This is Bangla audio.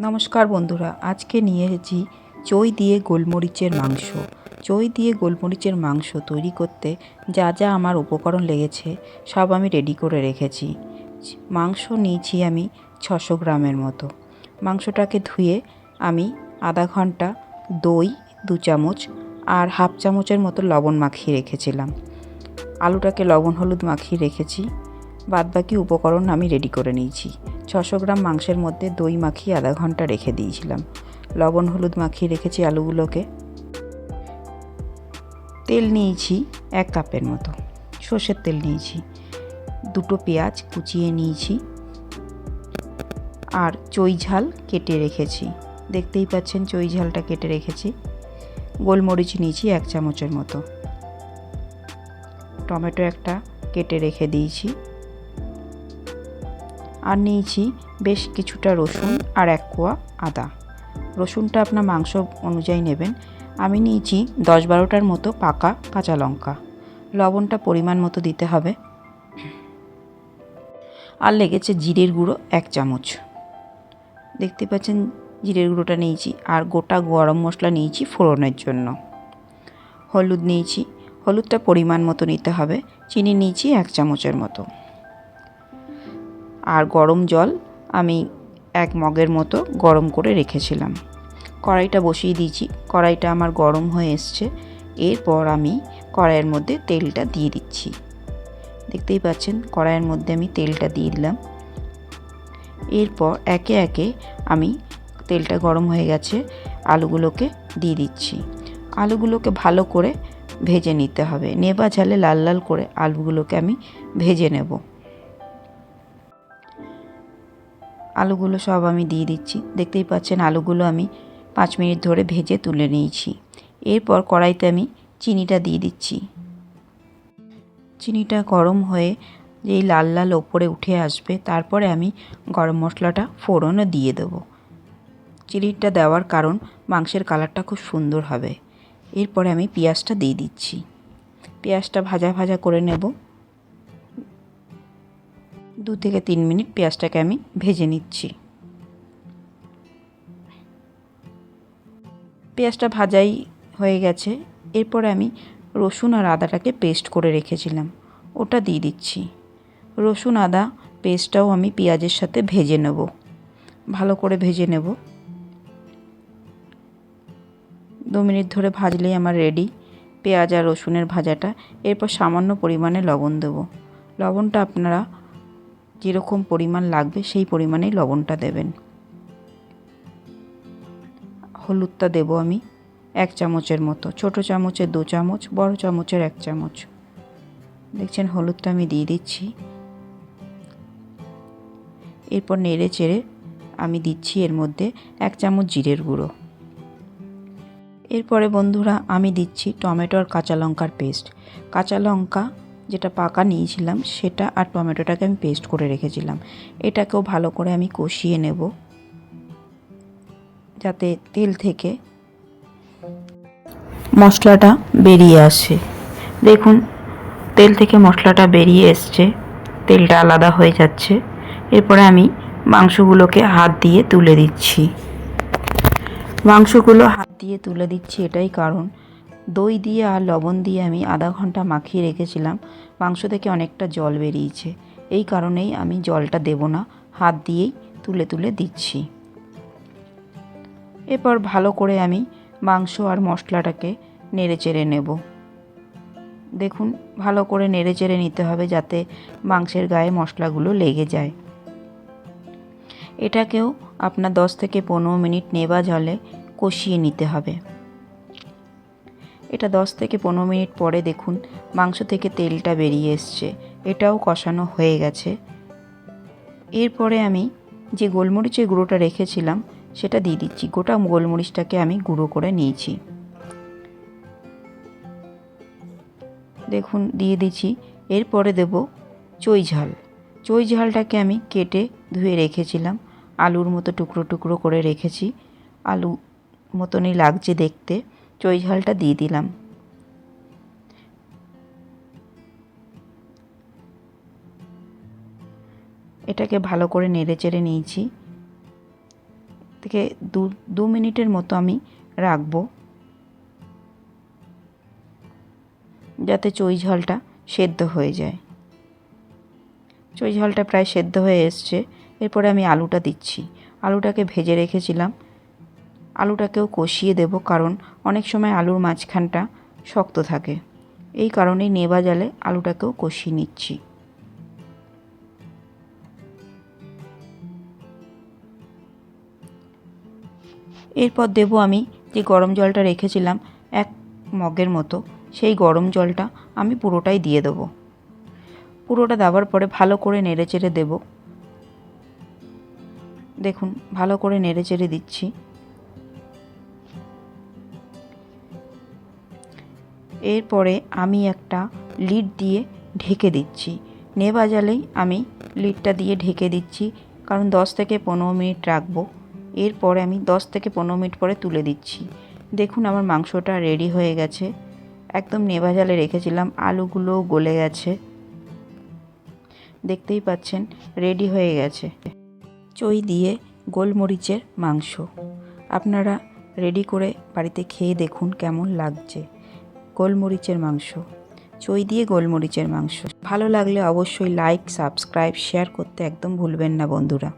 নমস্কার বন্ধুরা, আজকে নিয়ে এসেছি চই দিয়ে গোলমরিচের মাংস। চই দিয়ে গোলমরিচের মাংস তৈরি করতে যা যা আমার উপকরণ লেগেছে সব আমি রেডি করে রেখেছি। মাংস নিয়েছি আমি 600 গ্রামের মতো। মাংসটাকে ধুয়ে আমি আধা ঘন্টা দই 2 চামচ আর হাফ চামচের মতো লবণ মাখিয়ে রেখেছিলাম। আলুটাকে লবণ হলুদ মাখিয়ে রেখেছি। বাদবাকি উপকরণ আমি রেডি করে নিয়েছি। 600 গ্রাম মাংসের মধ্যে দই মাখিয়ে আধা ঘন্টা রেখে দিয়েছিলাম। লবণ হলুদ মাখিয়ে রেখেছি আলুগুলোকে। তেল নিয়েছি 1 কাপের মতো, সর্ষের তেল নিয়েছি। 2টো পেঁয়াজ কুচিয়ে নিয়েছি আর চই ঝাল কেটে রেখেছি। দেখতেই পাচ্ছেন চই ঝালটা কেটে রেখেছি। গোলমরিচ নিয়েছি 1 চামচের মতো। টমেটো একটা কেটে রেখে দিয়েছি। আর নিয়েছি বেশ কিছুটা রসুন আর 1 কোয়া আদা। রসুনটা আপনার মাংস অনুযায়ী নেবেন। আমি নিয়েছি 10-12টার মতো পাকা কাঁচা লঙ্কা। লবণটা পরিমাণ মতো দিতে হবে। আর লেগেছে জিরের গুঁড়ো 1 চামচ। দেখতে পাচ্ছেন জিরের গুঁড়োটা নিয়েছি। আর গোটা গরম মশলা নিয়েছি ফোড়নের জন্য। হলুদ নিয়েছি, হলুদটা পরিমাণ মতো নিতে হবে। চিনি নিয়েছি 1 চামচের মতো। আর গরম জল আমি 1 মগের মতো গরম করে রেখেছিলাম। কড়াইটা বসিয়ে দিয়েছি। কড়াইটা আমার গরম হয়ে এসছে। এরপর আমি কড়াইয়ের মধ্যে তেলটা দিয়ে দিচ্ছি। দেখতেই পাচ্ছেন কড়াইয়ের মধ্যে আমি তেলটা দিয়ে দিলাম। এরপর একে একে আমি, তেলটা গরম হয়ে গেছে, আলুগুলোকে দিয়ে দিচ্ছি। আলুগুলোকে ভালো করে ভেজে নিতে হবে। নেভা ঝালে লাল লাল করে আলুগুলোকে আমি ভেজে নেব। আলুগুলো সব আমি দিয়ে দিচ্ছি। দেখতেই পাচ্ছেন আলুগুলো আমি 5 মিনিট ধরে ভেজে তুলে নিয়েছি। এরপর কড়াইতে আমি চিনিটা দিয়ে দিচ্ছি। চিনিটা গরম হয়ে যেই লাল লাল ওপরে উঠে আসবে, তারপরে আমি গরম মশলাটা ফোড়নে দিয়ে দেবো। চিনিটা দেওয়ার কারণ মাংসের কালারটা খুব সুন্দর হবে। এরপরে আমি পেঁয়াজটা দিয়ে দিচ্ছি। পেঁয়াজটা ভাজা ভাজা করে নেব। 2 থেকে 3 মিনিট পেঁয়াজটাকে আমি ভেজে নিচ্ছি। পেঁয়াজটা ভাজাই হয়ে গেছে। এরপরে আমি রসুন আর আদাটাকে পেস্ট করে রেখেছিলাম, ওটা দিয়ে দিচ্ছি। রসুন আদা পেস্টটাও আমি পেঁয়াজের সাথে ভেজে নেব, ভালো করে ভেজে নেব। 2 মিনিট ধরে ভাজলেই আমার রেডি পেঁয়াজ আর রসুনের ভাজাটা। এরপর সামান্য পরিমাণে লবণ দেব। লবণটা আপনারা যেরকম পরিমাণ লাগবে সেই পরিমাণেই লবণটা দেবেন। হলুদটা দেব আমি 1 চামচের মতো। ছোট চামচের 2 চামচ, বড় চামচের 1 চামচ। দেখছেন হলুদটা আমি দিয়ে দিচ্ছি। এরপর নেড়ে চেড়ে আমি দিচ্ছি এর মধ্যে 1 চামচ জিরের গুঁড়ো। এরপরে বন্ধুরা আমি দিচ্ছি টমেটো আর কাঁচা লঙ্কার পেস্ট। কাঁচা লঙ্কা যেটা পাকা নিয়েছিলাম সেটা, আর টমেটোটাকে আমি পেস্ট করে রেখেছিলাম। এটাকেও ভালো করে আমি কষিয়ে নেব, যাতে তেল থেকে মশলাটা বেরিয়ে আসে। দেখুন তেল থেকে মশলাটা বেরিয়ে এসছে, তেলটা আলাদা হয়ে যাচ্ছে। এরপরে আমি মাংসগুলোকে হাত দিয়ে তুলে দিচ্ছি। মাংসগুলো হাত দিয়ে তুলে দিচ্ছি এটাই কারণ দই দিয়ে আর লবণ দিয়ে আমি আধা ঘন্টা মাখিয়ে রেখেছিলাম। মাংস থেকে অনেকটা জল বেরিয়েছে, এই কারণেই আমি জলটা দেব না, হাত দিয়েই তুলে তুলে দিচ্ছি। এরপর ভালো করে আমি মাংস আর মশলাটাকে নেড়ে চেড়ে নেব। দেখুন ভালো করে নেড়ে চেড়ে নিতে হবে যাতে মাংসের গায়ে মশলাগুলো লেগে যায়। এটাকেও আপনার 10 থেকে 15 মিনিট নেভা জলে কষিয়ে নিতে হবে। এটা 10 থেকে 15 মিনিট পরে দেখুন মাংস থেকে তেলটা বেরিয়ে এসছে, এটাও কষানো হয়ে গেছে। এরপরে আমি যে গোলমরিচের গুঁড়োটা রেখেছিলাম সেটা দিয়ে দিচ্ছি। গোটা গোলমরিচটাকে আমি গুঁড়ো করে নিয়েছি। দেখুন দিয়ে দিচ্ছি। এরপরে দেব চই ঝাল। চই ঝালটাকে আমি কেটে ধুয়ে রেখেছিলাম, আলুর মতো টুকরো টুকরো করে রেখেছি। আলু মতনই লাগছে দেখতে। চই ঝালটা দিয়ে দিলাম। এটাকে ভালো করে নেড়ে চেড়ে নিয়েছি। থেকে দু মিনিটের মতো আমি রাখবো, যাতে চই ঝালটা সেদ্ধ হয়ে যায়। চই ঝালটা প্রায় সেদ্ধ হয়ে এসছে। এরপরে আমি আলুটা দিচ্ছি। আলুটাকে ভেজে রেখেছিলাম, আলুটাকেও কষিয়ে দেব, কারণ অনেক সময় আলুর মাঝখানটা শক্ত থাকে। এই কারণেই নেভা জালে আলুটাকেও কষিয়ে নিচ্ছি। এরপর দেব আমি যে গরম জলটা রেখেছিলাম 1 মগের মতো, সেই গরম জলটা আমি পুরোটাই দিয়ে দেবো। পুরোটা দেওয়ার পরে ভালো করে নেড়েচেড়ে দেব। দেখুন ভালো করে নেড়েচেড়ে দিচ্ছি। এরপরে আমি একটা লিড দিয়ে ঢেকে দিচ্ছি। নেভা জালেই আমি লিডটা দিয়ে ঢেকে দিচ্ছি, কারণ 10 থেকে 15 মিনিট রাখবো। এরপরে আমি 10 থেকে 15 মিনিট পরে তুলে দিচ্ছি। দেখুন আমার মাংসটা রেডি হয়ে গেছে। একদম নেভা জালে রেখেছিলাম, আলুগুলোও গলে গেছে। দেখতেই পাচ্ছেন রেডি হয়ে গেছে চই দিয়ে গোলমরিচের মাংস। আপনারা রেডি করে বাড়িতে খেয়ে দেখুন কেমন লাগছে। গোলমরিচের মাংস, চই দিয়ে গোলমরিচের মাংস। ভালো লাগলে অবশ্যই লাইক, সাবস্ক্রাইব, শেয়ার করতে একদম ভুলবেন না বন্ধুরা।